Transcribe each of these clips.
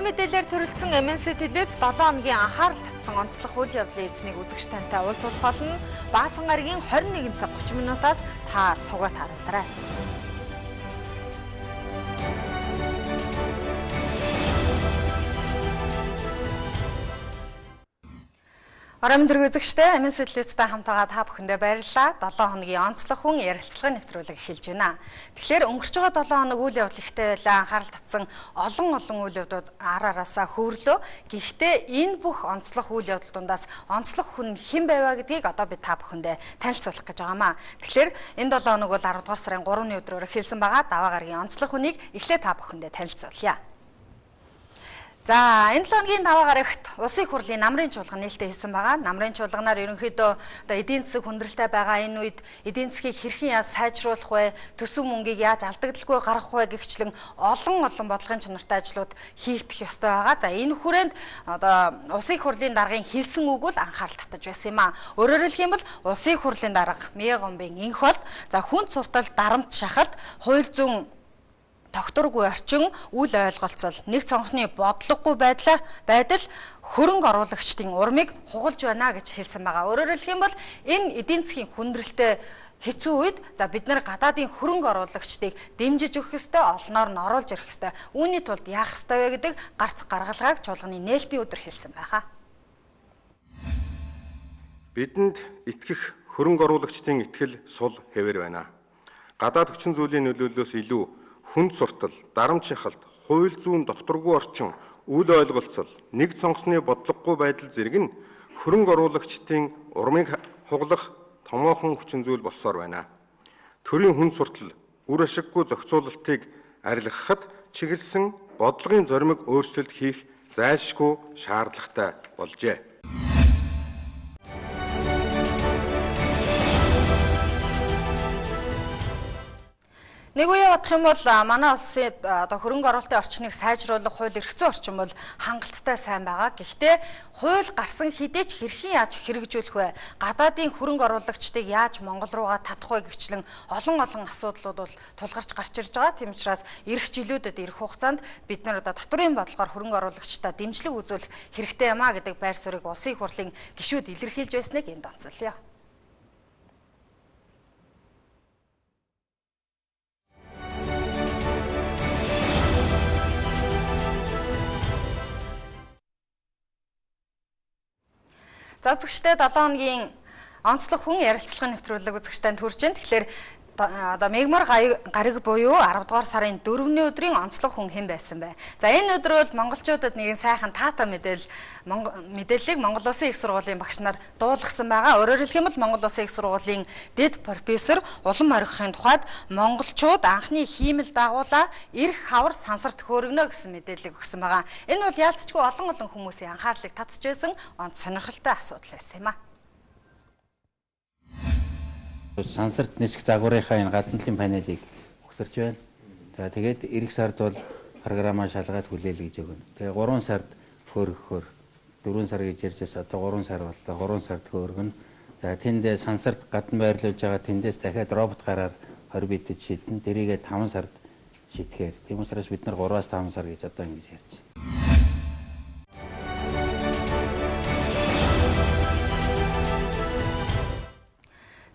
мэдээлэлээр төрөлцсөн MNC телевиз 7 хоногийн анхаарал татсан онцлог үйл явдлын эзнийг үзэгч тантай уулзах болно. Баасан гарагийн 21 цаг 30 минутаас та сугаад харуулаарай. Орон дөрөв үзэгчтэй MNC телевизтэй хамтаага та бүхэндээ баярлалаа. 7 хоногийн онцлог хүн ярилцлагын нэвтрүүлэг эхэлж байна. Тэгэхээр өнгөрч байгаа 7 хоног үйл явдал ихтэй байлаа. Анхаарал татсан олон үйл явдлууд араасаа хөөрлөө. Гэхдээ энэ бүх онцлог үйл явдал дундаас онцлог хүн хэн байваа гэдгийг одоо би та бүхэндээ танилцуулах гэж байгаамаа. Тэгэхээр энэ 7 хоног бол 10 дугаар сарын 3-ны өдрөөр эхэлсэн байгаа. Даваа гарагийн онцлог хүнийг эхлээд та бүхэндээ танилцуулъя. За энэ 7 хоногийн даваа гарагт улсын хурлын намрын чуулган нээлттэй хийсэн байгаа. Намрын чуулганаар ерөнхийдөө одоо эдийн засаг хүндрэлтэй байгаа энэ үед эдийн засгийг хэрхэн яаж сайжруулах вэ? Төсөв мөнгийг яаж алдагдaltaгүй гаргах вэ гэгчлэн олон бодлогын чанартай ажлууд хийгдэх ёстой байгаа. За энэ хүрээнд одоо улсын хурлын даргын хэлсэн үг бол анхаарал татаж байсан юм а. Өөрөөр хэлэх юм бол улсын хурлын дарга Мегомбын энх болд за хүнд суртал дарамт шахалт хууль зүйн тогтворгүй орчин үл ойлголцол нэг цонхны бодлогогүй байдал хөрөнгө оруулагчдын урмыг хугалж байна гэж хэлсэн байгаа. Өөрөөр хэлэх юм бол энэ эдийн засгийн хүндрэлтэй хэцүү үед за бид нар гадаадын хөрөнгө оруулагчдыг дэмжиж өгөх ёстой, олноор нь оруулж ирэх ёстой. Үүний тулд яах ёстой вэ гэдэг гарц гаргалгааг чуулганы нээлтийн өдөр хэлсэн байгаа. Бидэнд итгэх хөрөнгө оруулагчдын итгэл сул хэвээр байна. Гадаад хүчин зүйлийн нөлөөллөөс илүү хүнд суртал, дарамт шахалт, хууль зүйн докторгүй орчин, үл ойлголцол, нэг цонхны бодлогогүй байдал зэрэг нь хөрөнгө оруулагчдын урмыг хугалах томоохон хүчин зүйл болсоор байна. Төрийн хүнд суртал, үр ашиггүй зохицуулалтыг арилгахад чиглэсэн бодлогын зоримог өөрчлөлт хийх зайлшгүй шаардлагатай болжээ. Нэг үе бодох юм бол манай улсын одоо хөрөнгө оруулалтын орчныг сайжруулах хууль эрх зүйн орчин бол хангалттай сайн байгаа. Гэхдээ хууль гарсан хэдий ч хэрхэн яаж хэрэгжүүлэх вэ? Гадаадын хөрөнгө оруулагчдыг яаж Монгол руугаа татах вэ гэгчлэн олон асуудлууд бол тулгарч гарч ирж байгаа. Тийм учраас эх жилүүдэд эх хугацаанд бид нар одоо татврын бодлогоор хөрөнгө оруулагчдаа дэмжлэг үзүүлэх хэрэгтэй юмаа гэдэг байр суурийг улсын хурлын гишүүд илэрхийлж байсныг энд онцолъё. За үзэгчтэй 7 хоногийн онцлог хүн ярилцлагын нэвтрүүлэг үзэгчтэй хүрч байна. Тэгэхээр одоо мегмар гараг буюу 10 дугаар сарын 4-ний өдрийн онцлог хүн хэн байсан бэ? За энэ өдөр бол монголчуудад нэгэн сайхан таата мэдээллийг Монгол Улсын их сургуулийн багш нар дуулгасан байгаа. Өөрөөр хэлэх юм бол Монгол Улсын их сургуулийн дэд профессор улам орхихын тухайд монголчууд анхны хиймэл дагуулаа эрх хавар сансарт хөөргөнө гэсэн мэдээллийг өгсөн байгаа. Энэ бол яалтчгүй олон хүмүүсийн анхаарлыг татж байсан онц сонирхолтой асуудал байсан юм а. Сансарт нисэх загварынхаа энэ гадна талын панелийг өгсөрч байна. За тэгээд эх сард бол програмаа шалгаад хүлээл гэж өгнө. Тэгээ 3 сард хөөргөхөөр 4 сар гэж ярьж байсан. Одоо 3 сар боллоо. 3 сард хөөргөнө. За тэндээ сансарт гадна байрлуулж байгаа тэндээс дахиад робот гараар 20 битэд шийдэн. Тэрийгээ 5 сард шийдэхээр. Тийм учраас бид нар 3-аас 5 сар гэж одоо ингэж ярьж байна.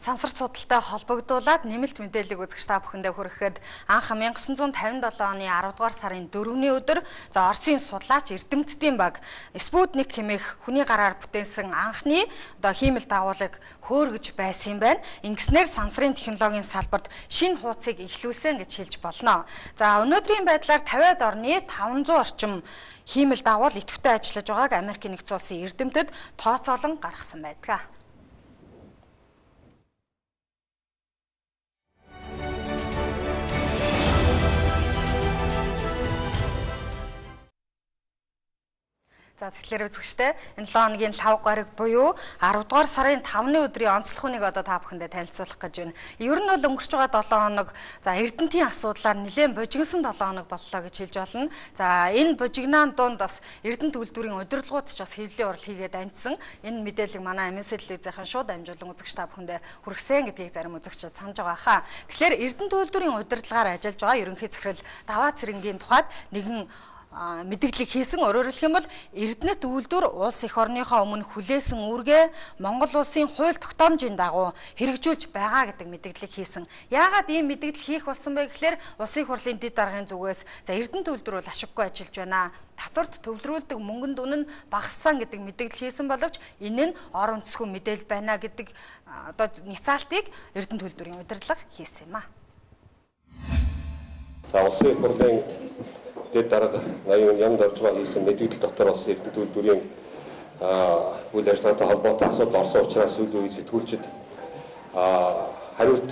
Сансарт судалтай холбогдуулаад нэмэлт мэдээллийг үзэгч та бүхэндээ хүрэхэд анх 1957 оны 10 дугаар сарын 4-ний өдөр Оросын судлаач Эрдэмтдийн баг Спутник хэмээх хүний гараар бүтээсэн анхны одоо хиймэл дагуулыг хөөргөж байсан юм байна. Ингэснээр сансрын технологийн салбарт шинэ хуудсыг эхлүүлсэн гэж хэлж болно. За өнөөдрийн байдлаар 50-аад орны 500 орчим хиймэл дагуул идэвхтэй ажиллаж байгааг Америкийн нэгдсэн улсын эрдэмтэд тооцоолон гаргасан байдаг. За тэгэхээр үзэгчтэй энэ 7 хоногийн лав гараг буюу 10 дугаар сарын 5-ны өдрийн онцлог хүнийг одоо та бүхэндээ танилцуулах гэж байна. Ер нь бол өнгөрч байгаа 7 хоног за эрдэнтийн асуудлаар нэлээд божигнсан 7 хоног боллоо гэж хэлж болно. За энэ божигнаан дунд бас эрдэнэт үйлдвэрийн удирдлагууд ч бас хэвлэлийн урал хийгээд амжсан. Энэ мэдээлэл манай MNC телевизийн шууд амжуулан үзэгч та бүхэндээ хүргэсэн гэдгийг зарим үзэгчид санаж байгаа хаа. Тэгэхээр эрдэнэт үйлдвэрийн удирдлагаар ажиллаж байгаа ерөнхий захирал Даваа Цэрэнгийн тухайд нэгэн мэдээллийг хийсэн. Өөрөөр хэлэх юм бол Эрдэнэт үйлдвэр улс эх орныхоо өмнө хүлээсэн үүргээ Монгол улсын хууль тогтоомжийн дагуу хэрэгжүүлж байгаа гэдэг мэдээллийг хийсэн. Яагаад ийм мэдээлэл хийх болсон бэ гэхээр улсын хурлын дэд даргын зүгээс за Эрдэнэт үйлдвэр бол ашиггүй ажиллаж байна. Татварт төвлөрүүлдэг мөнгөнд үнэ нь багассан гэдэг мэдээлэл хийсэн боловч энэ нь орон зэсгүй мэдээлэл байна гэдэг одоо няцаалтыг Эрдэнэт үйлдвэрийн удирдлага хийсэн юм а. За улсын хурлын дэд дарга ямд орж байгаа хийсэн мэдээлэл дотор бас Эрдэнэт үйлдвэрийн үйл ажиллагаатай холбоотой асуудал орсон учраас үйл үе сэтгүүлчид хариулт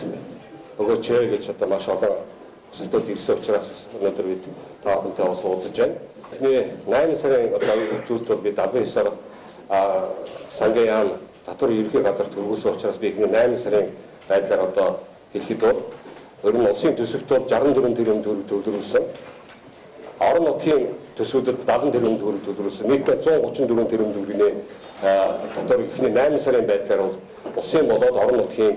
өгөөч гэж одоо маш олон өсөлтөд ирсэн учраас өнөөдөр бид та бүхэнтэй бас уулзаж байна. Эхний 8 сарын одоо зүйлд бол бид 19 сангийн яам татвар ерөнхий газар төрүүлсэн учраас би эхний 8 сарын байдлаар одоо хэлэхэд бол ер нь улсын төсөвт бол 64 тэрбум төгрөг төвлөрүүлсэн. Орон нутгийн төсвүүдэд 70 тэрбум төгрөг төвлөрүүлсэн. Нийтдээ 134 тэрбум төгрөгийн татвар эхний 8 сарын байдлаар бол улсын болоод орон нутгийн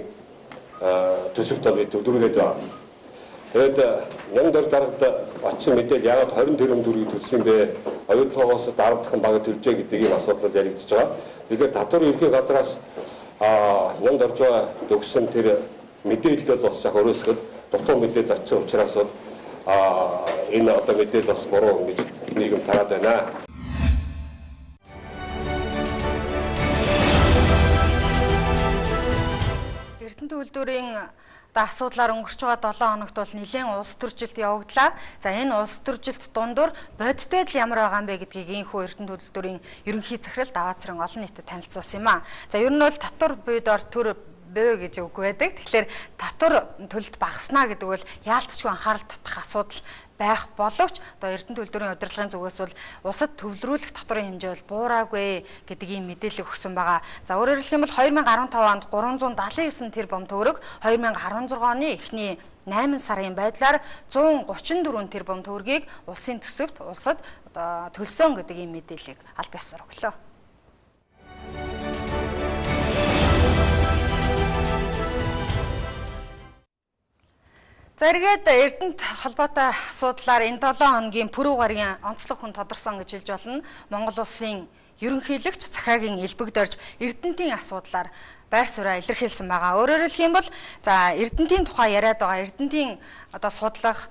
төсөвт бол бид төвлөрүүлээд байна. Тэгээд ямд орж дарагд очсон мэдээлэл яагаад 20 тэрбум төгрөгийг төлсөн бэ? Оюутлогоос 10 дахин бага төлжээ гэдэг ийм асуудал яригдж байгаа. Тэгэхээр татвар ерхий газраас ямд орж төгссөн тэр мэдээлэл бол бас яг өрөөсгөл дутуу мэдээлэл очсон учраас бол энэ одоо мэдээлэл бас буруу гэж нийгэм тараад байна. Эрдэнэт үйлдвэрийн асуудлаар өнгөрч байгаа 7 хоногт бол нэлээд улс төржилт явагдлаа. За энэ улс төржилт дундуур бодит байдал ямар байгаа юм бэ гэдгийг ийхүү Эрдэнэт үйлдвэрийн ерөнхий захирал Даваацран олон нийтэд танилцуулсан юм а. За ер нь бол татвар буйдоор төр бөө гэж үгүй байдаг. Тэгэхээр татвар төлөлт багаснаа гэдэг бол яалтчгүй анхаарал татах асуудал байх боловч одоо Эрдэнэт үйлдвэрийн удирдлагын зүгээс бол улсад төвлөрүүлэх татварын хэмжээ бол буураагүй гэдэг ийм мэдээлэл өгсөн байгаа. За өөрөөр хэлэх юм бол 2015 онд 379 тэрбум төгрөг, 2016 оны эхний 8 сарын байдлаар 134 тэрбум төгрөгийг улсын төсөвт улсад одоо төлсөн гэдэг ийм мэдээллийг аль биесээр өглөө. За эргээд Эрдэнэт холбоотой асуудлаар энэ 7 хоногийн пүрэв гарагийн онцлог хүн тодорсон гэж хэлж болно. Монгол улсын ерөнхийлөгч Захаагийн элбэгдэрж Эрдэнэтийн асуудлаар байр сууриа илэрхийлсэн байгаа. Өөрөөр хэлэх юм бол за Эрдэнэтийн тухай яриад байгаа. Эрдэнэтийн одоо судлах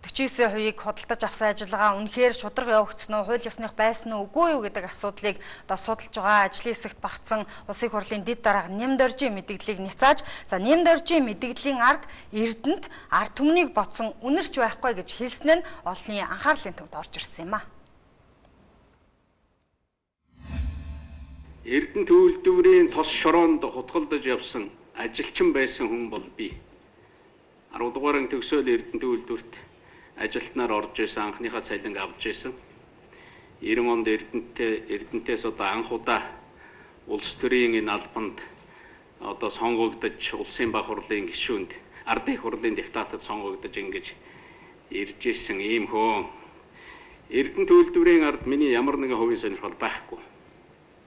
49%-ийг худалдаж авсан ажиллагаа үнэхээр шударга явагдсан уу, хууль ёсных байсан уу, үгүй юу гэдэг асуудлыг одоо судалж байгаа. Ажлын хэсэгт багтсан улсын хурлын дэд дарга нэмд оржийн мэдээллийг няцааж, за нэмд оржийн мэдээллийн ард Эрдэнэт ард түмнийг ботсон үнэрч байхгүй гэж хэлсэн нь олонний анхаарлын төвд орж ирсэн юм а. Эрдэнэт үйлдвэрийн тос шороонд хутгалдаж явсан ажилчин байсан хүн бол би. 10 дугаарын төгсөөл Эрдэнэт үйлдвэрт ажилтнаар орж исэн анхныхаа цалинг авч исэн. 90 онд Эрдэнэтээс одоо анх удаа улс төрийн энэ албанд одоо сонгогдож улсын баг хурлын гишүүнд ардын хурлын депутатад сонгогдож ингэж ирж исэн ийм хөө. Эрдэнэт үйлдвэрийн ард миний ямар нэгэн хувийн сонирхол байхгүй.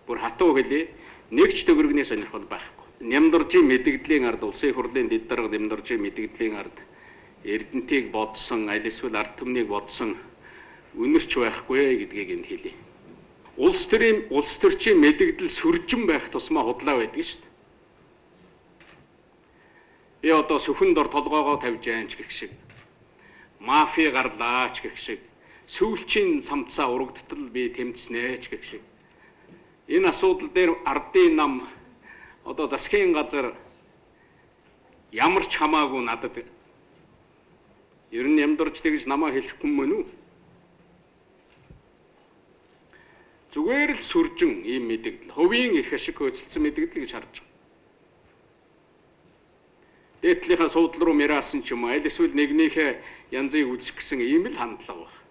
Бүр хатуу хэлээ, нэг ч төгрөгний сонирхол байхгүй. Нямдоржийн мэдэгдлийн ард улсын хурлын дэд дарга нямдоржийн мэдэгдлийн ард Эрдэнэтийг бодсон, аль эсвэл ард түмнийг бодсон үнэрч байхгүй гэдгийг энд хэлье. Улс төрчийн мэдэгдэл сүржин байх тусмаа худлаа байдаг шүү дээ. Би одоо сүхэн дор толгоогоо тавьж яанч гэх шиг, мафи гарлаач гэх шиг, сүүлчийн самцаа урагдтал би тэмцнэ ч гэх шиг. Энэ асуудал дээр ардын нам одоо засгийн газар ямар ч хамаагүй надад ер нь ямдурч тэгж намаа хэлэхгүй мөн үү? Зүгээр л сүржин ийм мэдэгдэл, хувийн эрх ашиг хөөцөлдсөн мэдэгдэл гэж харж байгаа. Дээдлийнхаа суудлал руу мяраасан ч юм уу, аль эсвэл нэгнийхээ янзыг үзэх гэсэн ийм л хандлага байна.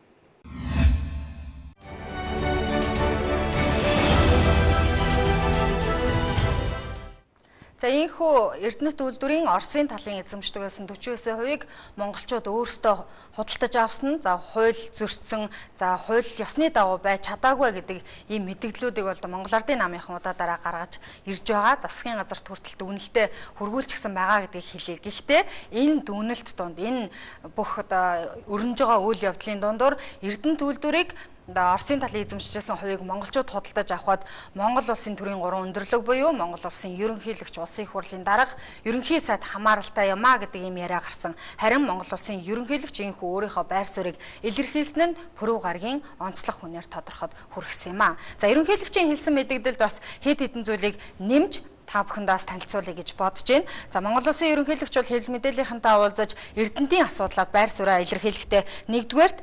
За ийхүү Эрдэнэт үйлдвэрийн Оросын талын эзэмшдэг байсан 49%-ийг монголчууд өөрсдөө худалдаж авсан. За хууль зөрчсөн, за хууль ёсны дагуу байж чадаагүй гэдэг ийм мэдээллүүдийг бол Монгол Ардын намынхан удаадараа гаргаж ирж байгаа. Засгийн газарт хүртэл дүгнэлтэд хүргүүлчихсэн байгаа гэдгийг хэлье. Гэхдээ энэ дүгнэлт донд энэ бүх өрнөж байгаа үйл явдлын дундуур Эрдэнэт үйлдвэрийг Оросын талын эзэмшижсэн хувийг монголчууд худалдаж авахад Монгол улсын төрийн 3 өндөрлөг буюу Монгол улсын ерөнхийлөгч улсын их хурлын дарга ерөнхий сайд хамааралтай юмаа гэдэг ийм яриа гарсан. Харин Монгол улсын ерөнхийлөгч инхүү өөрийнхөө байр суурийг илэрхийлсэн нь Пүрэв гарагийн онцлог хүнээр тодорхойд хүргэсэн юм а. За ерөнхийлөгчийн хэлсэн мэдээлэлд бас хэд хэдэн зүйлийг нэмж та бүхэндээс танилцуулъя гэж бодож байна. За Монгол улсын ерөнхийлөгч бол хэвлэл мэдээллийнхэнтэй уулзаж Эрдэнэтийн асуудлаар байр сууриа илэрхийлэхдээ нэгдүгээрт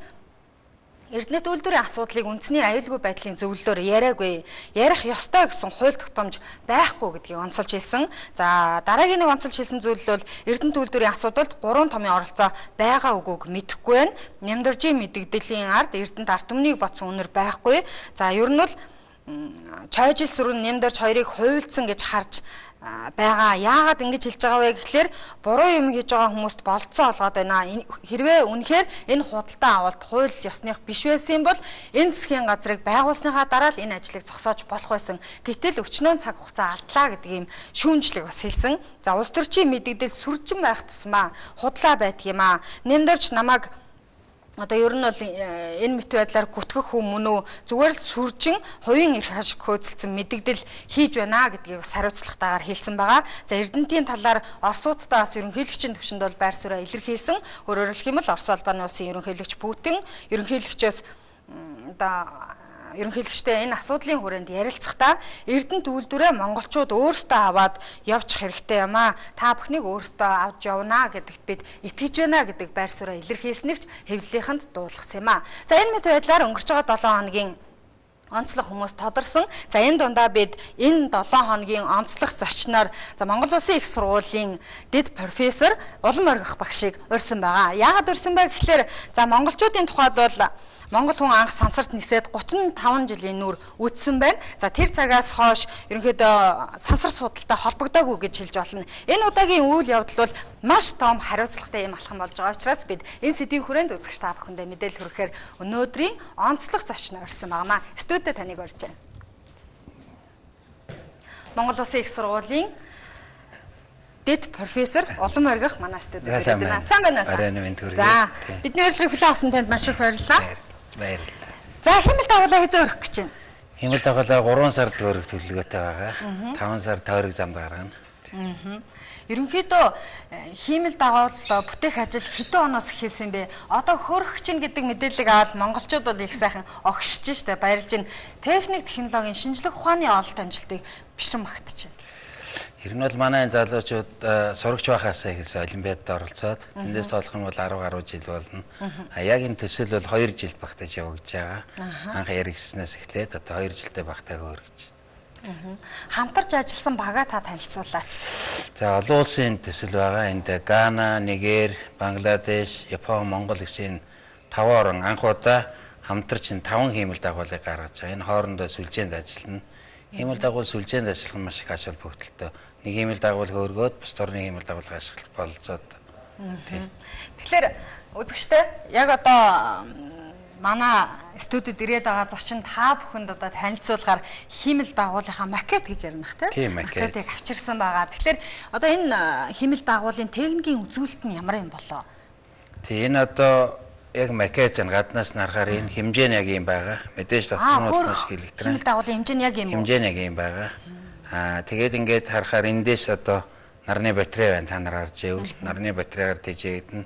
Эрдэнэт үйлдвэрийн асуудлыг үндэсний аюулгүй байдлын зөвлөлөөр яриаггүй, ярих ёстой гэсэн хууль тогтоомж байхгүй гэдгийг онцолж хэлсэн. За дараагийн нэг онцолж хэлсэн зүйл бол Эрдэнэт үйлдвэрийн асуудалд 3 томын оролцоо байгаа үгүйг мэдэхгүй байна. Нямдаржийн мэдэгдэлийн ард Эрдэнэт ард түмнийг бодсон үнэр байхгүй. За ер нь бол чойжил сүрэн нямдарч хоёрыг хуйлдсан гэж харж байгаа. Яагаад ингэж хэлж байгаа вэ гэхлээр буруу юм хийж байгаа хүмүүст болцоо олгоод байна. Хэрвээ үнэхээр энэ худалдаа авалт хууль ёсных биш байсан бол энэ засгийн газрыг байгуулсныхаа дараа л энэ ажлыг зогсоож болох байсан. Гэтэл өчнөө цаг хугацаа алдлаа гэдэг ийм шүүмжлэг бас хэлсэн. За улс төрчийн мэдэгдэл сүржин байх тусмаа худлаа байдаг юм а. Нэмдэрч намайг одоо ер нь бол энэ мэт байдлаар гүтгэх хүн мөн үү зүгээр л сүржин хувийн эрх ашиг хөөцөлдсөн мэдэгдэл хийж байна гэдгийг бас хариуцлагатайгаар хэлсэн байгаа. За Эрдэнэтийн талаар Оросуудтай бас ерөнхийлөгчийн төвшөнд бол байр сууриа илэрхийлсэн. Өөрөөр хэлэх юм бол Орос улбаны улсын ерөнхийлөгч Путин ерөнхийлөгчөөс ерөнхийлөгчтэй энэ асуудлын хүрээнд ярилцахдаа Эрдэнэт үйлдвэрээ монголчууд өөрсдөө аваад явчих хэрэгтэй юм а. Та бүхнийг өөрсдөө авч явна гэдэгт бид итгэж байна гэдэг байр сууриа илэрхийлснэгч хэвлэлийнхэнд дуулгасан юм а. За энэ мэт байдлаар өнгөрч байгаа 7 хоногийн онцлог хүмүүс тодорсон. За энэ дундаа бид энэ 7 хоногийн онцлог зочноор за Монгол Улсын их сургуулийн дэд профессор Улам оргих багшийг урьсан байгаа. Яагаад урьсан бэ гэхлээр за монголчуудын тухайд бол Монгол хүн анх сансарт нисээд 35 жилийн нүр үтсэн байна. За тэр цагаас хойш ерөнхийдөө сансар судалтай холбогдоогүй гэж хэлж болно. Энэ удаагийн үйл явдал бол маш том хариуцлагатай юм алхам болж байгаа учраас бид энэ сэдвийн хүрээнд үзэгч та бүхэндээ мэдээлэл хүргэхээр өнөөдрийн онцлог зочноо урьсан байнамаа. Студид таныг урьж байна. Монгол Улсын их сургуулийн дэд профессор Улам оргих манай студид байна. Сайн байна уу? За бидний урилгыг хүлээн авсан танд маш их баярлалаа. Баярлалаа. За хэмэл дагуулаа хэзээ өрөх гэж байна? Хэмэл дагуулаа 3 сард өрөх төлөвлөгөөтэй байгаа. 5 сар тойрог замд гаргана. Ерөнхийдөө хиймэл дагуул бүтээх ажил хэдэн оноос эхэлсэн бэ? Одоо хөрөх чинь гэдэг мэдээллийг аваад монголчууд бол их сайхан огшиж штэ баярлж байна. Техник технологийн шинжлэх ухааны ололт амжилтыг бишрэн магтаж байна. Ер нь бол манай залуучууд сурагч байхаас эхэлсэн олимпиадад оролцоод эндээс тоолох нь бол 10 гаруй жил болно. Яг энэ төсөл бол 2 жил багтаж явагдаж байгаа. Анх яригснаас эхлээд одоо 2 жилдээ багтаагаа өргөж байна. Хамтарч ажилласан багаа та танилцуулаач. За олон улсын төсөл байгаа. Энд Гана, Нигер, Бангладеш, Япон, Монгол гэсэн 5 орн анх удаа хамтарч 5 хиймэл дагуулыг гаргаж байгаа. Энэ хоорондоо сүлжээнд ажиллана. Хиймэл дагуул сүлжээнд ажиллах нь маш их ач холбогдолтой. Нэг хиймэл дагуулыг өргөөд бус орны хиймэл дагуулыг ашиглах бололцоод. Тэгэхээр үзэгчтэй яг одоо манай студид ирээд байгаа зочин та бүхэнд одоо танилцуулгаар хиймэл дагуулынхаа макет гэж ярих тийм макетыг авчирсан байгаа. Тэгэхээр одоо энэ хиймэл дагуулын техникийн үзүүлэлт нь ямар юм болоо? Тийм энэ одоо яг макет нь гаднаас нарахаар энэ хэмжээ нь яг юм байгаа. Мэдээж дотор нь маш их электрон. Хиймэл дагуулын хэмжээ нь яг юм уу? Хэмжээ нь яг юм байгаа. Тэгээд ингээд харахаар эндээс одоо нарны батарей байна. Та нар харж байвал нарны батарейгаар тэжээгдэн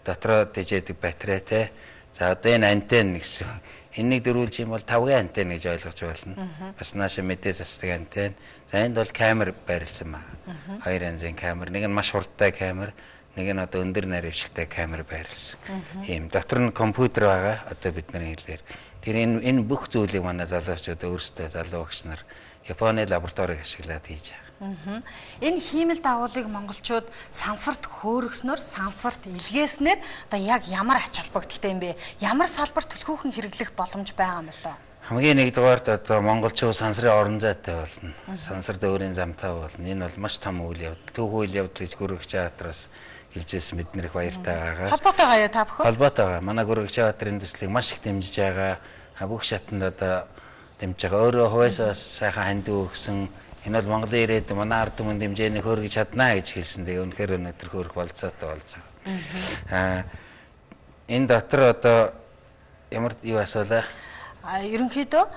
дотроо тэжээдэг батарейтай. За одоо энэ антенн гэсэн. Энийг дөрвүүлж юм бол 5-гийн антенн гэж ойлгож болно. Бас нааша мэдээ засдаг антенн. За энд бол камер байрлсан байна. 2 янзын камер. Нэг нь маш хурдтай камер. Нэг нь одоо өндөр наривчлалтай камер байрлсан. Ийм дотор нь компьютер байгаа. Одоо бидний хэлээр. Тэр энэ бүх зүйлийг манай залуучууд өөрсдөө залуу багш нар Японы лабораторийг ашиглаад хийж байгаа. Энэ хиймэл дагуулыг монголчууд сансарт хөөргснөөр, сансарт илгээснээр одоо яг ямар ач холбогдолтой юм бэ? Ямар салбар төлхөөхөн хэрэглэх боломж байгаа юм болоо? Хамгийн нэгдүгээрт одоо монголчууд сансрын орон зайтай болно. Сансар дөөрийн замтай болно. Энэ бол маш том үйл явдал. Түүх үйл явдал гэж Гөрөгч Баатараас хэлжсэн бидний их баяртай байгаа. Холбоотой байгаа юу та бүхэн? Холбоотой байгаа. Манай Гөрөгч Баатарын төслийг маш их дэмжиж байгаа. Бүх шатанд одоо дэмжиж байгаа. Өөрөө хувьсаас сайхан хандив өгсөн. Энэ бол Монголын ирээдүйн манай ард түмэн дэмжээний хөргөж чаднаа гэж хэлсэн. Тэгээ үнэхээр өнөөдөр хөрөх болцоотой болж байгаа. Энэ дотор одоо ямар юу асуулаа? Ерөнхийдөө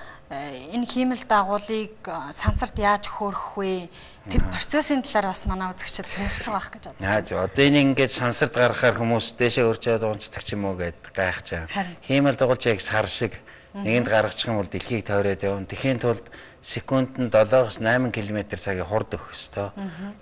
энэ хиймэл дагуулыг сансарт яаж хөөрөх вэ? Тэр процессын талаар бас манай үзэгчид сонирхож байгаа гэж бодож байна. Одоо энэ ингээд сансарт гаргахаар хүмүүс дээшээ өрчөөд унцдаг ч юм уу гэд гайхаж байгаа. Хиймэл дагуулч яг сар шиг нэгэнд гаргачих юм бол дэлхийг тойроод явна. Тэхийн тулд секундэд 7-8 км цагийн хурд өгөх ёстой.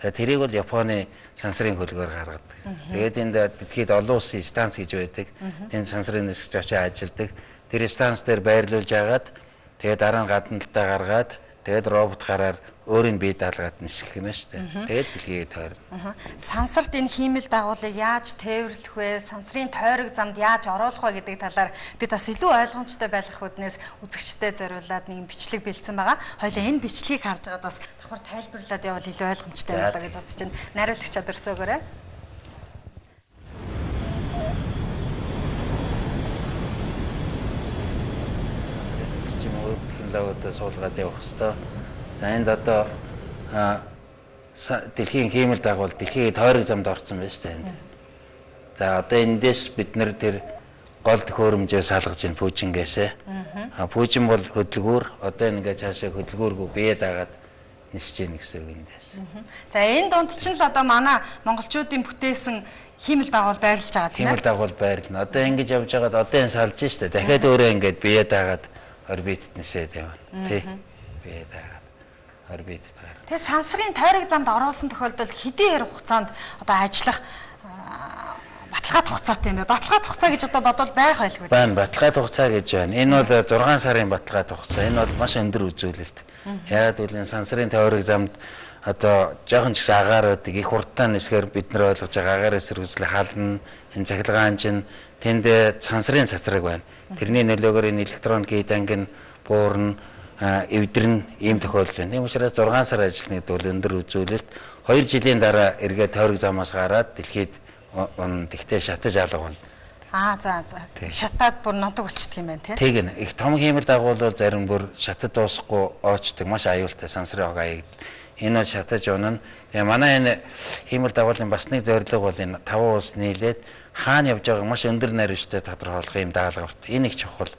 Тэрийг бол Японы сансрын хөлгөөр гаргадаг. Тэгээд энд дэлхийд олон улсын станц гэж байдаг. Тэнд сансрын нисгч очиж ажилладаг. Тэр станц дээр байрлуулж агаад тэгээд дараа нь гадна талдаа гаргаад тэгээд робот гараар өөрийн бие даалгаад нисгэх нь шүү дээ. Тэгээд дэлхийд тойрно. Сансарт энэ хиймэл дагуулыг яаж тээвэрлэх вэ? Сансрын тойрог замд яаж оруулах вэ гэдэг талаар бид бас илүү ойлгомжтой байх үднээс үзэгчтэй зориулаад нэг бичлэг бэлдсэн байгаа. Хоёлаа энэ бичлэгийг харж байгаад бас давхар тайлбарлаад явбал илүү ойлгомжтой байлаа гэж бодож байна. Найруулагчид өрсөөгөөрэй. Технологиудаа суулгаад явах хэвээр. За энд одоо дэлхийн хиймэл дагуул дэлхийн тойрог замд орсон байна шүү дээ. За одоо эндээс бид нэр тэр гол төхөөрөмжөө салгаж ин пүүжингээсээ. Пүүжин бол хөдөлгүүр одоо ингээд цаашаа хөдөлгүүргөө бие дагаад нисэж гин гэсэн үг эндээс. За энэ дунд чинь л одоо манай монголчуудын бүтээсэн хиймэл дагуул байрлаж байгаа тийм ээ. Хиймэл дагуул байрлна. Одоо ингэж явж байгаад одоо энэ салж штэ. Дахиад өөрөө ингээд бие дагаад орбитд нисээд явна. Тий. Бие дагаад орбитд гарна. Тэгээ сансрын тойрог замд оруулсан тохиолдолд хэдийн хугацаанд одоо ажиллах баталгаат хугацаатай юм бэ? Баталгаат хугацаа гэж одоо бодвол байх байлгүй. Байна, баталгаат хугацаа гэж байна. Энэ бол 6 сарын баталгаат хугацаа. Энэ бол маш өндөр үзүүлэлт. Яагаад гэвэл энэ сансрын тойрог замд одоо жоохон ч гэсэн агаар байдаг. Их хурдтай нисгээр бид нар ойлгож байгаа агаар эсэргүүцэл хална. Энэ цахилгаан чинь тэнд сансрын цацраг байна. Тэрний нөлөөгөөр энэ электроник дангийн буурна, эвдэрнэ, ийм тохиолдол байна. Тийм учраас 6 сар ажиллана гэдэг бол өндөр үзүүлэлт. 2 жилийн дараа эргээд тойрог замаас гараад дэлхийд тэгтээ шатаж алга байна. За. Шатаад бүр нутаг болчихдөг юм байна тий. Тэг нэ. Их том хиймэл дагуул бол зарим бүр шатад дуусахгүй оочдөг маш аюултай сансрын хог аяг. Энэ бол шатаж унана. Тэгээ манай энэ хиймэл дагуулын бас нэг зорилго бол энэ 5 улс нийлээд хаана явж байгааг маш өндөр найрвчтай тодорхойлох юм даалгаварт. Энэ их чухал.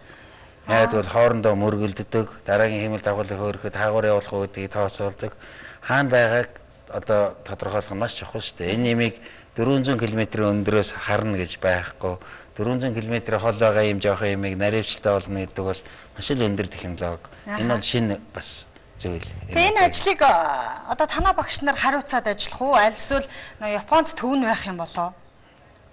Яг бол хоорондоо мөргөлддөг, дараагийн хиймэл дагуулыг хөөрөхөд хаагуур явуулах үүдийг тооцоолдог. Хаана байгааг одоо тодорхойлох нь маш чухал шүү дээ. Энэ нэмийг 400 км өндрөөс харна гэж байхгүй. 400 км хол байгаа юм жоох юмыг наривчлалтай болно гэдэг бол маш л өндөр технологи. Энэ бол шинэ бас зүйл. Тэгээ энэ ажлыг одоо танаа багш нар хариуцаад ажиллах уу? Аль эсвэл Японд төвн байх юм болоо?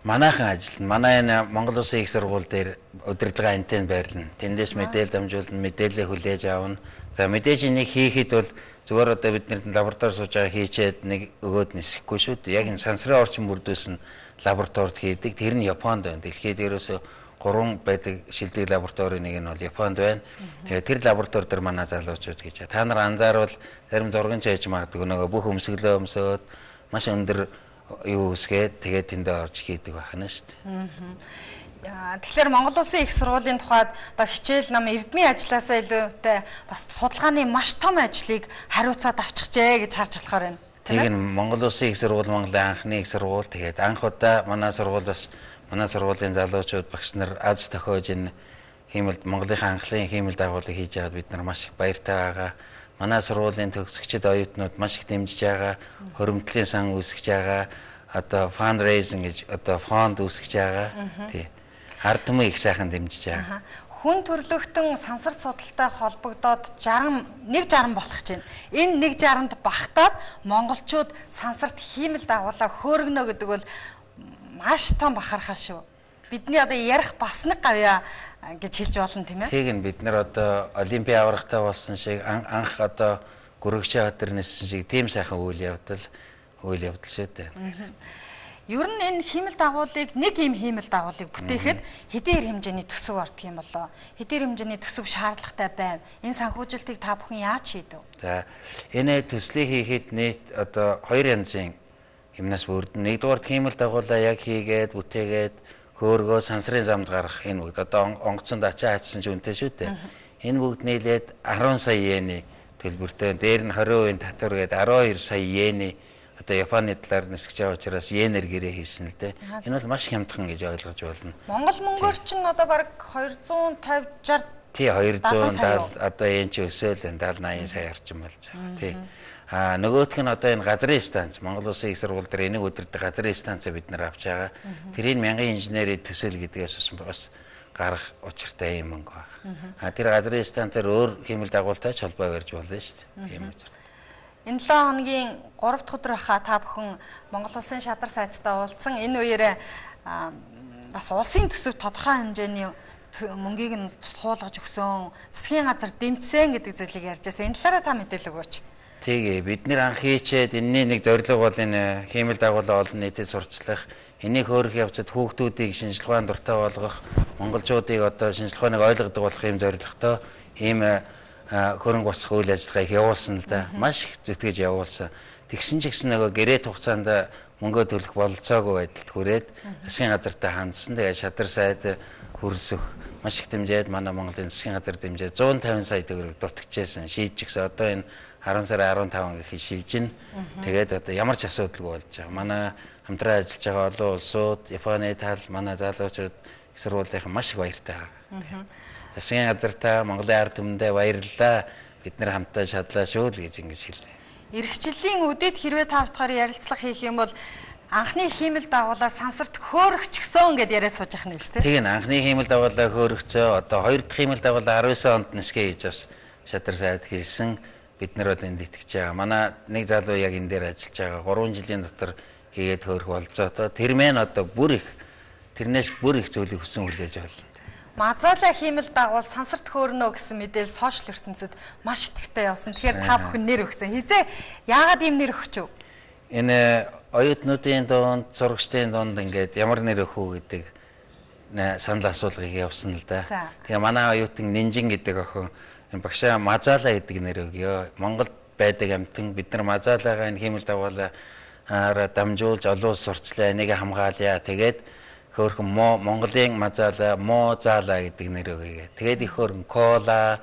Манайхан ажиллана. Манай энэ Монгол Улсын их сургууль дээр удирдлага антенн байрлана. Тэндээс мэдээлэл дамжуулна, мэдээлэл хүлээж авна. За мэдээж энийг хийхэд бол зүгээр одоо бид нэр лаборатори сууж байгаа хийчээд нэг өгөөд нисэхгүй шүү дээ. Яг энэ сансрын орчин бүрдүүлсэн лабораторид хийдэг. Тэр нь Японд байна. Дэлхийд ерөөсөө 3 байдаг шилдэг лабораторийн нэг нь бол Японд байна. Тэгээ тэр лаборатори дээр манай залуучууд гэж. Та нар анзаарвал зарим зургийн чийж магадгүй нөгөө бүх өмсгөлөө өмсөөд маш өндөр юу үсгээд тэгээд тэндээ орж хийдэг байна шүү дээ. Тэгэхээр Монгол Улсын их сургуулийн тухайд одоо хичээл нам эрдмийн ажилласаа илүүтэй бас судалгааны маш том ажлыг хариуцаад авчихжээ гэж харж болохоор байна. Тэгээд Монгол Улсын их сургууль Монголын анхны их сургууль тэгээд анх удаа манай сургууль бас манай сургуулийн залуучууд багш нар аз тохиож энэ хиймэл Монголынхаа анхлын хиймэл дагуулыг хийж байгаад бид нар маш их баяртай байгаа. Манай сургуулийн төгсөгчид оюутнууд маш их дэмжиж байгаа. Хөрөмтлийн сан үүсгэж байгаа. Одоо fundraising гэж одоо фонд үүсгэж байгаа. Тий. Ард түмэн их сайхан дэмжиж байгаа. Хүн төрлөختөн сансар судалтай холбогдоод 160 болох чинь. Энэ 160-д багтаад монголчууд сансарт хиймэл дагуулаа хөөргөнө гэдэг бол маш том бахархаа шүү. Бидний одоо ярих бас нэг гавья гэж хэлж болно тийм ээ. Тэг нь бид нар одоо олимпийн аврагтай болсон шиг анх одоо Гөрөгч Баатар ниссэн шиг тийм сайхан үйл явдал шүү дээ. Ер нь энэ хиймэл дагуулыг нэг ийм хиймэл дагуулыг бүтээхэд хэдийн хэмжээний төсөв ордог юм болоо. Хэдийн хэмжээний төсөв шаардлагатай байна. Энэ санхүүжилтийг та бүхэн яаж хийдэв? За энэ төслийг хийхэд нийт одоо 2 янзын юмнаас бүрдэн. Нэгдүгээр хиймэл дагуулаа яг хийгээд бүтээгээд хөөргөө сансрын замд гарах энэ бүгд одоо онгоцонд ачаа хатсан ч үнэтэй шүү дээ. Энэ бүгд нийлээд 10 сая йены төлбөртэй. Дээр нь 20% татвар гээд 12 сая йены одоо Японы талаар нисгэж байгаа учраас йенээр гэрээ хийсэн л дээ. Энэ бол маш хямдхан гэж ойлгож болно. Монгол мөнгөөр чинь одоо баг 250 60 тий 270 одоо энэ ч өсөөл 70 80 сая орчим болж байгаа. Тий. Нөгөөх нь одоо энэ газрын станц Монгол Улсын их сургууль дээр энийг удирдах газрын станцаа бид нар авч байгаа. Тэрийг мянган инженерийн төсөөл гэдгээс бас гарах учиртай юм мөнгө байна. Тэр газрын станцаар өөр хиймэл дагуултай ч холбоо барьж болно шүү дээ. Тийм үү. Энэ 7 хоногийн 3 дахь өдөр хаа та бүхэн Монгол Улсын шадар сайттай уулзсан. Энэ үеэрээ бас улсын төсөв тодорхой хэмжээний мөнгийг нь суулгаж өгсөн, засгийн газар дэмжсэн гэдэг зүйлийг ярьж байсан. Энэ талаараа та мэдээлэл өгөөч. Тэгээ бид нэр анх хийчээд энэний нэг зорилго бол энэ хиймэл дагуулаа олон нийтэд сурчлах, энийг хөөрөх явцад хүүхдүүдийг шинжлэх ухааны дуртай болгох, монголчуудыг одоо шинжлэх ухааныг ойлгодог болох юм зорилготой ийм хөрөнгө босгох үйл ажиллагааг явуулсан л да. Маш их зүтгэж явуулсан. Тэгсэн ч гэсэн нөгөө гэрээт хугацаанд мөнгө төлөх бололцоогүй байдалд хүрээд засгийн газартай хандсан. Тэгээ шадар сайд хөрсөх маш их дэмжээд манай Монголын засгийн газар дэмжээд 150 сая төгрөг дутагчээсэн. Шийдчихсэн. Одоо энэ 10 сарын 15 гэхэд шилжиж байна. Тэгээд одоо ямар ч асуудалгүй болж байгаа. Манай хамтран ажиллаж байгаа олон улсууд, Японы тал, манай залуучууд их сургуулийнхаа маш их баяртай байгаа. Засгийн газартаа Монголын ард түмэндээ баярлалаа. Бид нэр хамтдаа шадлаа шүү л гэж ингэж хэллээ. Иргэжлийн үдэд хэрвээ та бүхэн ярилцлага хийх юм бол анхны хиймэл дагуулаа сансарт хөөрөгчгсөн гэдээ яриад сууж ахна шүү дээ. Тийм анхны хиймэл дагуулаа хөөрөгцөө. Одоо 2 дахь хиймэл дагуулаа 19 онд нисгээ хийж авс шадар сайд хийсэн. Бид нар бол энд итгэж байгаа. Манай нэг залуу яг энэ дээр ажиллаж байгаа. 3 жилийн дотор хийгээд хөөрөх болцоотой. Тэр мэн одоо бүр их тэрнээс бүр их зүйлийг хүсэн хүлээж байна. Мазаалаа хиймэл дагуул сансарт хөөрнө гэсэн мэдээлэл сошиал ертөнцид маш итгэвтэй явсан. Тэгэхээр та бүхэн нэр өгсөн. Хизээ яагаад ийм нэр өгч вэ? Энэ оюутнуудын донд, зурагчдын донд ингээд ямар нэр өгөх үү гэдэг санал асуулгыг явсан л да. Тэгээ манай оюутан Нинжин гэдэг охин энэ багшаа Мазаалаа гэдэг нэр өгье. Монголд байдаг амьтан бид нар Мазаалаагаа энэ хиймэл дагуулаа дамжуулж олон улс сурчлаа, энийг хамгаалъя. Тэгээд хөөрхөн Монголын Мазаалаа, Мозаалаа гэдэг нэр өгье. Тэгээд их хөөрхөн Кола,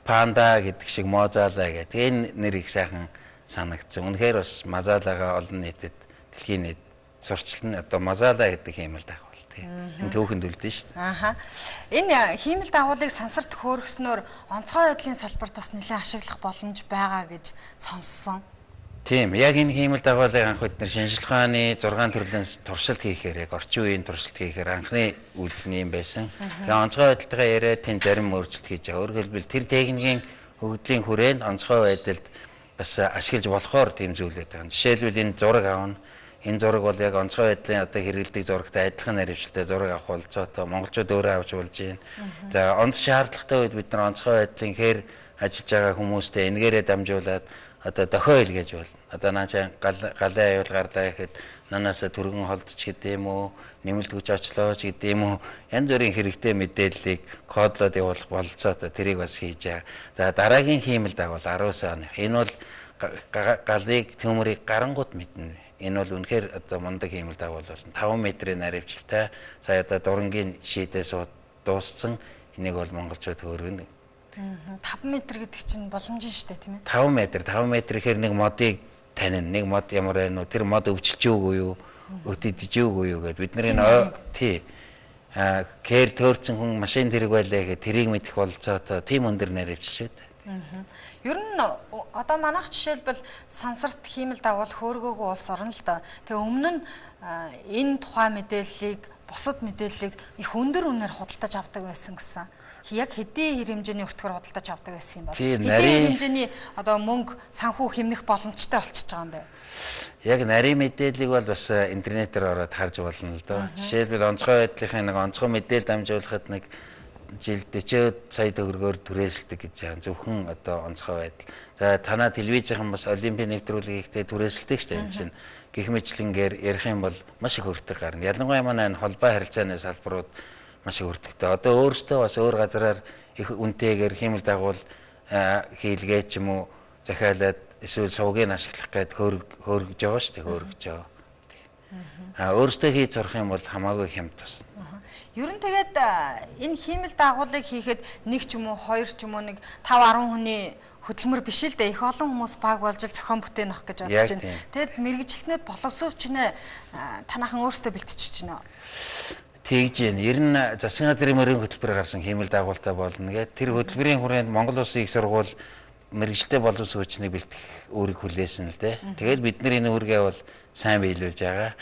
Панда гэдэг шиг Мозаалаа гэх. Тэгээ нэр их сайхан санагдсан. Үнэхээр бас Мазаалагаа олон нийтэд дэлхийн нийт сурчлан одоо Мазаалаа гэдэг хиймэл дагуул тийм. Энэ түүхэнд үлдэн шүү дээ. Энэ хиймэл дагуулыг сансарт хөөргснөөр онцгой байдлын салбарт бас нэлээд ашиглах боломж байгаа гэж сонссон. Тийм, яг энэ хиймэл дагуулыг анх бид нар шинжлэх ухааны 6 төрлийн туршилт хийхээр яг орчин үеийн туршилт хийхээр анхны үйлдэл нь юм байсан. Тэгээ онцгой байдлаа яриад тийм зарим өөрчлөлт хийж байгаа. Өөрөөр хэлбэл тэр техникийн хөгжлийн хүрээнд онцгой байдалд бас ашиглаж болохоор тийм зүйлээд байгаа. Жишээлбэл энэ зураг аавна. Энэ зураг бол яг онцгой байдлын одоо хэрэгэлдэг зурагтай адилхан наривчлалтай зураг авах болцоотой монголчууд өөрөө авч болж байна. За онц шаардлагатай үед бид нар онцгой байдлын хэр ажиллаж байгаа хүмүүстэй энэгээрээ дамжуулаад одоо дохио илгээж болно. Одоо наачаа галын аюул гарлаа гэхэд нанаасаа түргэн холдож гэдэг юм уу, нэмэлтгүйч очлооч гэдэг юм уу, янз бүрийн хэрэгтэй мэдээллийг кодлоод явуулах болцоотой тэрийг бас хийж байгаа. За дараагийн хиймэл дагуул 19 оны. Энэ бол галыг төмөрийг гарангууд мэднэ. Энэ бол үнэхээр одоо мундаг хиймэл дагуул болно. 5 метрийн наривчлалтай сая одоо дурангийн шийдээс дууссан. Энийг бол монголчууд хөөргөнө. 5 метр гэдэг чинь боломжтой шүү дээ, тийм ээ. 5 метр гэхээр нэг модыг танина. Нэг мод ямар байна уу? Тэр мод өвчлж өгөө юу? Өтөдөж өгөө юу гэд бид нарын тий. Кэр төөрцөн хүн машин тэрэг байлаа гэхэд тэрийг мэдэх болцоотой тийм өндөр наривч шүү дээ. Ер нь одоо манайх жишээлбэл сансарт хиймэл дагуул хөөргөөгүй улс орно л доо. Тэгээ өмнө нь энэ тухайн мэдээллийг, бусад мэдээллийг их өндөр үнээр худалдаж авдаг байсан гэсэн. Яг хэдийн хэмжээний өртгөр худалдаж авдаг байсан юм бол. Хэдийн хэмжээний одоо мөнгө санхүү хэмнэх боломжтой болчихж байгаа юм байна. Яг нарийн мэдээллийг бол бас интернетээр ороод харж болно л доо. Жишээлбэл онцгой байдлынхаа нэг онцгой мэдээлэл дамжуулахад нэг жилд 40 сая төгрөгөөр түрээсэлдэг гэж байгаа зөвхөн одоо онцгой байдал. За танаа телевизийнхэн бас олимпийн нэвтрүүлгийг ихтэй түрээсэлдэг шүү дээ энэ чинь. Гэх мэтлэнгээр ярих юм бол маш их өртөг гарна. Ялангуяа манай энэ холбоо харилцааны салбарууд маш их өртөгтэй. Одоо өөрсдөө бас өөр газараар их үнэтэйгээр хиймэл дагуул хийлгээ ч юм уу захиалаад эсвэл сувгийг ашиглах гээд хөөргөж байгаа шүү дээ, хөөргөж байгаа. Өөрсдөө хийж сурах юм бол хамаагүй хямд тусна. Ер нь тэгээд энэ хиймэл дагуулыг хийхэд нэг ч юм уу, хоёр ч юм уу, нэг 5-10 хүний хөдөлмөр биш л дээ. Их олон хүмүүс баг болж зохион бүтээн авах гэж бодож байна. Тэгэд мэрэгжилтнүүд боловсруучч нэ танахан өөрсдөө бэлтчихэж байна. Тэгж юм. Ер нь засгийн газрын мөрийн хөтөлбөр гарсан хиймэл дагуултай болно гэдэг. Тэр хөтөлбөрийн хүрээнд Монгол Улсын их сургууль мэрэгжилтэй боловсруучныг бэлтгэх үүрэг хүлээсэн л дээ. Тэгээд бид нар энэ үүргээ бол сайн биелүүлж байгаа.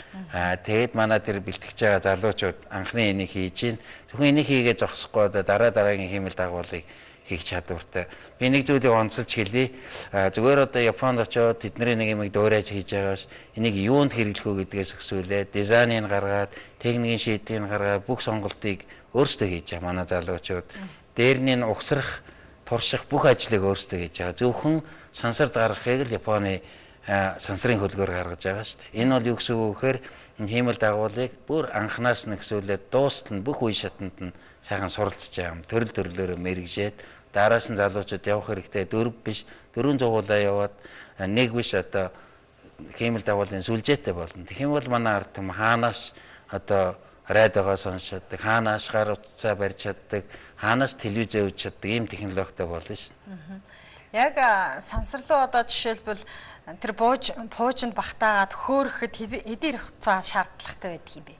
Тэгээд манай тэр бэлтгэж байгаа залуучууд анхны энийг хийж гин. Зөвхөн энийг хийгээд зогсохгүй одоо дараагийн хиймэл дагуулыг хийх чадвартай. Би нэг зүйлийг онцолж хэлье. Зүгээр одоо Японд очиод тэдний нэг юм дуурайж хийж байгаас энийг юунд хэрэглэх вэ гэдгээс өсвөлээ. Дизайныг гаргаад, техникийн шийдвэрийг гаргаад бүх сонголтыг өөрсдөө хийж байгаа манай залуучууд. Дээр нь угсрах, турших бүх ажлыг өөрсдөө хийж байгаа. Зөвхөн сансарт гаргахыг л Японы сансрын хөлгөөр гаргаж байгаа шүү дээ. Энэ бол юу гэсэн үг гэхээр хиймэл дагуулыг бүр анханаас нь гэсүүлээд дуустал нь бүх үе шатанд нь сайхан суралцж байгаа юм. Төрөл төрлөөрөө мэрэгжээд дараас нь залуучууд явах хэрэгтэй 4 биш 400 уулаа яваад нэг биш одоо хиймэл дагуулын сүлжээтэй болно. Тэгэх юм бол манай ард түмэн хаанаас одоо радиогоо сонсож чаддаг, хаанаас гар утсаа барьж чаддаг, хаанаас телевиз үзэж чаддаг ийм технологитой болно шүү дээ. Яг сансарлуу одоо жишээлбэл тэр пуужинд багтаагаад хөөрөхөд хэдийн хугацаа шаардлагатай байдаг юм бэ?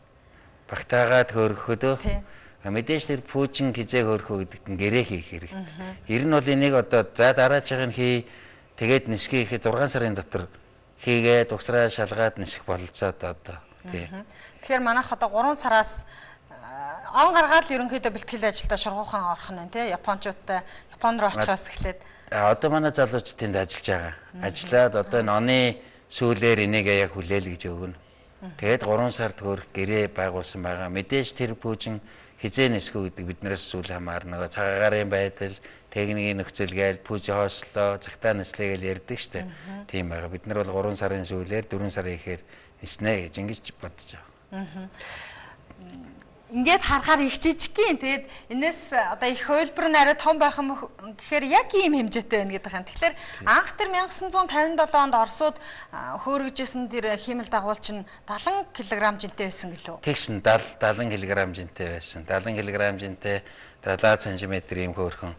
Багтаагаад хөөрөхөдөө мэдээж тэр пуужин хизээ хөөрөхөө гэдэгт нь гэрээ хийх хэрэгтэй. Ер нь бол энийг одоо за дараачихыг хий тэгээд нисхий гэхэд 6 сарын дотор хийгээд угсраа шалгаад нисэх бололцоод одоо тий. Тэгэхээр манайх одоо 3 сараас он гаргаад л ерөнхийдөө бэлтгэл ажилдаа шургуухан орох нь тий. Японочдод Японд руу очихоос эхлээд одоо манай залуучууд тэнд ажиллаж байгаа. Ажиллаад одоо энэ оны сүүлээр энийг яг хүлээл гэж өгнө. Тэгээд 3 сард хөрөх гэрээ байгуулсан байгаа. Мэдээж тэр пүүжин хизээ нисгүү гэдэг биднээс сүүл хамаар нөгөө цагаагаарын байдал, техникийн нөхцөл гээл пүүжи хоослоо, цагтаа нислээ гэж ярьдаг штэ. Тийм байгаа. Бид нар бол 3 сарын сүүлээр 4 сарын ихээр ниснэ гэж ингэж бодож байгаа. Ингээд харахаар их жижигхэн. Тэгээд энэс одоо их хөлбөр нь арай том байх юм гэхээр яг ийм хэмжээтэй байна гэдэг юм. Тэгэхээр анх тэр 1957 онд Оросууд хөөргөжсэн тэр хиймэл дагуул чинь 70 кг жинтэй байсан гэлөө. Тэгсэн 70 кг жинтэй байсан. 70 кг жинтэй 70 см ийм хөөрхөн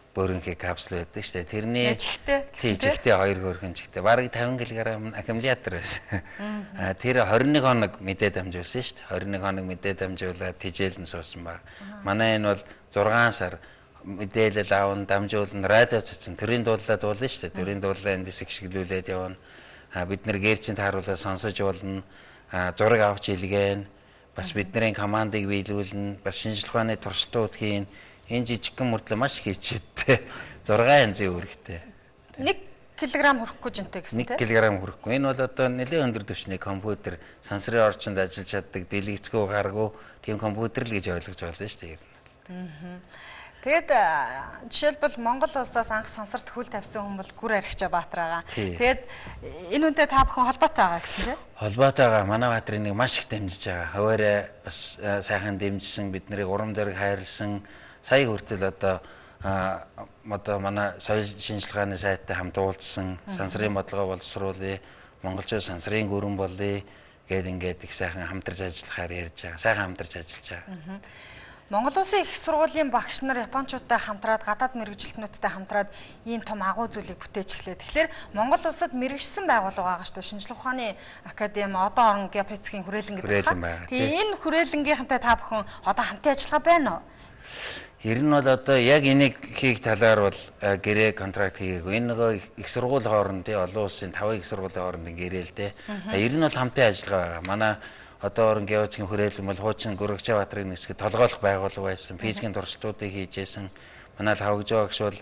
бөөрөнхий капсул байдаг шүү дээ. Тэрний жигтэй 2 хөөрхөн жигтэй. Бараг 50 кг аккумулятор байсан. Тэр 21 хоног мэдээд амжуулсан шүү дээ. 21 хоног мэдээд амжуулаад тижээлэн суусан баг. Манай энэ бол 6 сар мэдээлэл аавн дамжуулан радио цацсан. Төрийн дуулаад дуулна шүү дээ. Төрийн дуулаа эндээс гიშгэлүүлээд явна. Бид нэр гэрчинд харуулаад сонсож болно. Зураг авч илгээн. Бас бидний командыг биелүүлнэ. Бас шинжилгээ ухааны туршилтууд хийн. Энэ жижигхэн мөрдлөө маш хийчихдээ 6 янзын үүрэгтэй. 1 кг хүрэхгүй жинтэй гэсэн тийм. 1 кг хүрэхгүй. Энэ бол одоо нэлээд өндөр түвшний компьютер, сансрын орчинд ажиллаж чаддаг, дэлгэцгүй гаргуу тийм компьютер л гэж ойлгож байна шүү дээ. Тэгээд жишээлбэл Монгол улсаас анх сансарт хөл тавьсан хүн бол Гүр Архича Баатар байгаа. Тэгээд энэ үнтэй та бүхэн холбоотой байгаа гэсэн тийм. Холбоотой байгаа. Манай Баатарын нэг маш их дэмжиж байгаа. Хуваараа бас сайхан дэмжсэн, бид нарыг урам зориг хайрлсан. Сая хүртэл одоо манай соёл шинжилгээний сайттай хамт уулзсан, сансрын бодлогоо боловсруулъя, монголчууд сансрын гүрэн болъё гэдэг их сайхан хамтарч ажиллахаар ярьж байгаа. Сайхан хамтарч ажиллаж байгаа. Монгол Улсын их сургуулийн багш нар Япончуудтай хамтраад, гадаад мэрэгжилтнүүдтэй хамтраад ийм том агуу зүйлийг бүтээж эхлэв. Тэгэхээр Монгол Улсад мэрэгжсэн байгууллага байгаа шүү дээ. Шинжилгээ ухааны академи, одоо орон геопедикийн хүрээлэн гэдэг байна. Тэгээ энэ хүрээлэнгийнхэнтэй та бүхэн одоо хамтын ажиллагаа байна уу? Ер нь бол одоо яг энийг хийх талаар бол гэрээ контракт хийгээгүй. Энэ нөгөө их сургуулийн хооронд олон улсын 5 их сургуулийн хоорондын гэрээ л дээ. Ер нь бол хамтын ажиллагаа байгаа. Манай одоо орон геологийн хүрээлэн бол хуучин Гүрэгчаа Баатрын нисгэд толгойлох байгууллага байсан. Физикийн туршилтуудыг хийжсэн. Манай Хавгжоо багш бол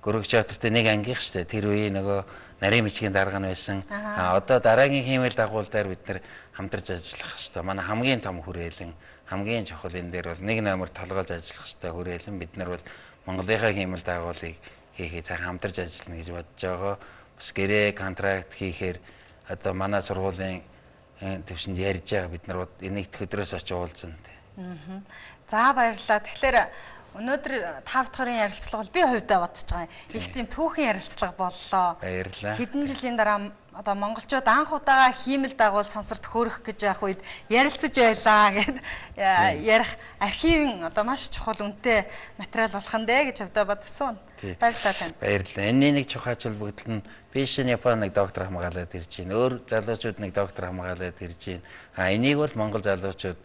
Гөрөгчөөртэй нэг ангийнх штэ. Тэр үеийн нөгөө нарийн мичгийн дарга нь байсан. Одоо дараагийн хиймэл дагуул дээр бид нэр хамтарч ажиллах штэ. Манай хамгийн том хүрээлэн, хамгийн чухал энэ дээр бол нэг номер толгойж ажиллах штэ хүрээлэн. Бид нар бол Монголынхаа хиймэл дагуулыг хийхээ цаахан хамтарч ажиллана гэж бодож байгаа. Бас гэрээ контракт хийхээр одоо манай сургуулийн төвшөнд ярьж байгаа бид нар энийг өдрөөс очиж уулзна. За баярлалаа. Тэгэхээр өнөөдөр 5 дахь ярилцлага бол би хувьдаа бодож байгаа. Их тийм түүхэн ярилцлага боллоо. Баярлалаа. Хэдэн жилийн дараа одоо монголчууд анх удаага хиймэл дагуул сансарт хөөрөх гэж явах үед ярилцаж байлаа гэд ярих архивын одоо маш чухал үнэтэй материал болох нь дээ гэж хувьдаа бодсон. Баярлалаа танд. Баярлалаа. Энэний нэг чухал бүгд нь биш Японы нэг доктор хамгаалаад ирж байна. Өөр залуучууд нэг доктор хамгаалаад ирж байна. Энийг бол монгол залуучууд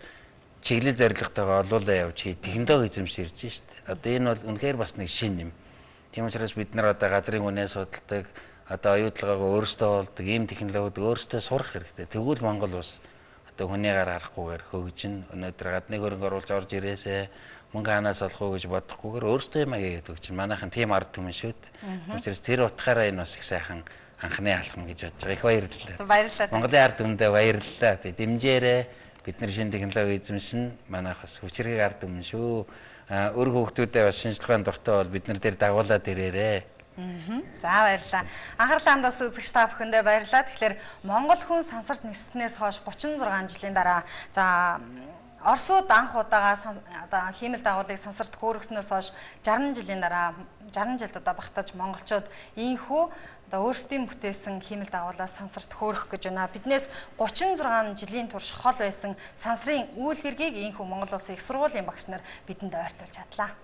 чиглэл зорилготойгоо олуулаа явж технологи эзэмшиж ирж штт. Одоо энэ бол үнэхээр бас нэг шин юм. Тийм учраас бид нар одоо газрын үнэ судалдаг, одоо оюутлагаагаа өөрсдөө болдог ийм технологиуд өөрсдөө сурах хэрэгтэй. Тэгвэл Монгол улс одоо хүний гар харахгүйгээр хөгжин өнөөдөр гадны хөрөнгө оруулж орж ирээсэ мөнгө ханаас олох уу гэж бодохгүйгээр өөрсдөө юм аягээд хөгжин. Манайхан тийм ард түмэн шүүд. Учраас тэр утгаараа энэ бас их сайхан анхны алхам гэж бодож байгаа. Их баярлалаа. Баярлалаа. Монголын ард түмэндээ баярлалаа. Дэмжээрэй. Бид нар шинэ технологи эзэмшин манайх бас хүчрэг ард түмэн шүү. Өр хүүхдүүдэд бас шинжилгээний дуртай бол бид нар дээр дагуулад ирээрэй. За баярлалаа. Анхаарлаа хандаас үзэгч та бүхэндээ баярлалаа. Тэгэхээр Монгол хүн сансарт нисснээс хойш 36 жилийн дараа за Оросууд анх удаага одоо хиймэл дагуулыг сансарт хөөргснөөс хойш 60 жилийн дараа 60 жилд одоо багтаж монголчууд ийхүү одоо өөрсдийн бүтээсэн хиймэл дагуулаас сансарт хөөрөх гэж байна. Биднээс 36 жилийн турш хол байсан сансрын үйл хэргийг ийхүү Монгол улсын их сургуулийн багш нар бидэнд ойртуулж чадлаа.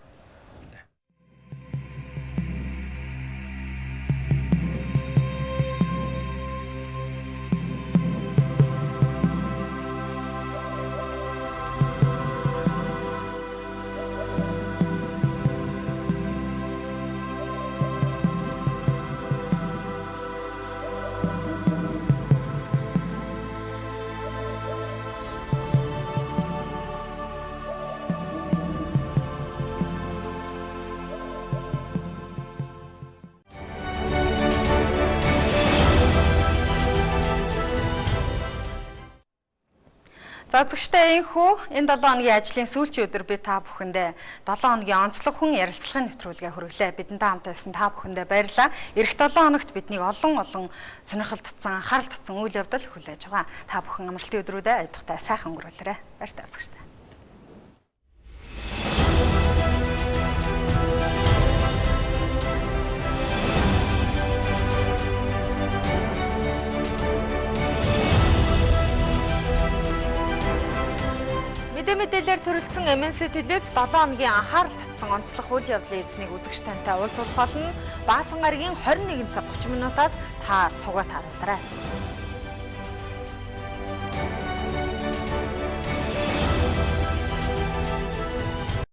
За зөвхөстэй энхүү энэ 7 хоногийн ажлын сүүлчийн өдөр би та бүхэндээ 7 хоногийн онцлог хүн ярилцлагын нэвтрүүлгээ хүргэлээ. Бидэнтэй хамт байсан та бүхэндээ баярлалаа. Ирэх 7 хоногт биднийг олон сонирхол татсан, анхаарал татсан үйл явдал хүлээж байгаа. Та бүхэн амралтын өдрүүдэд айдахтай сайхан өнгөрүүлээрэй. Баяртай зөвхөстэй. Мэдээлэлээр төрөлдсөн MNC телевиз 7 хоногийн анхаарал татсан онцлог үйл явдлын эзнийг үзэгч тантай уулзах болно. Баасан гарагийн 21 цаг 30 минутаас та суугаад харуулаарай.